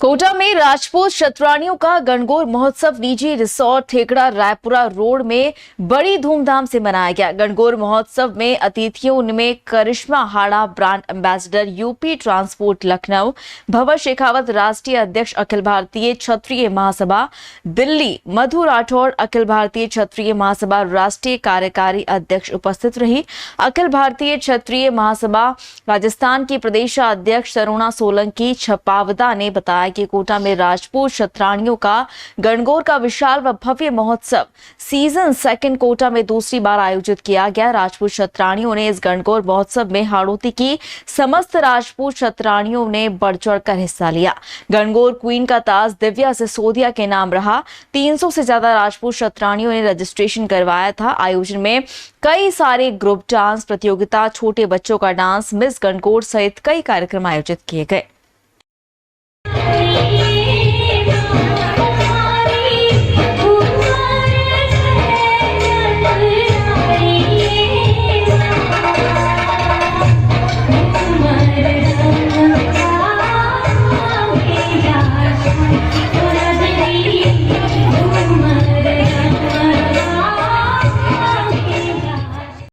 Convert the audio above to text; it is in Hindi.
कोटा में राजपूत शतरानियों का गणगौर महोत्सव निजी रिसोर्ट ठेकड़ा रायपुरा रोड में बड़ी धूमधाम से मनाया गया। गणगौर महोत्सव में अतिथियों में Karishma Hada brand ambassador UP transport Lucknow, Bhanwar Shekhawat राष्ट्रीय अध्यक्ष अखिल भारतीय क्षत्रिय महासभा दिल्ली, मधु राठौड़ अखिल भारतीय क्षत्रिय महासभा राष्ट्रीय कार्यकारी अध्यक्ष उपस्थित रही। अखिल भारतीय क्षत्रिय महासभा राजस्थान की प्रदेशाध्यक्ष तरुणा सोलंकी छपावदा ने बताया कि कोटा में राजपूत शतरानियों का गणगौर का विशाल व भव्य महोत्सव सीजन 2 कोटा में दूसरी बार आयोजित किया गया। राजपूत शतरानियों ने इस गणगौर महोत्सव में हाड़ौती की समस्त राजपूत शतरानियों ने बढ़ चढ़कर हिस्सा लिया। गणगौर क्वीन का ताज दिव्या सिसोदिया के नाम रहा। 300 से ज्यादा राजपूत शतरानियों ने रजिस्ट्रेशन करवाया था। आयोजन में कई सारे ग्रुप डांस प्रतियोगिता, छोटे बच्चों का डांस, मिस गणगौर सहित कई कार्यक्रम आयोजित किए गए।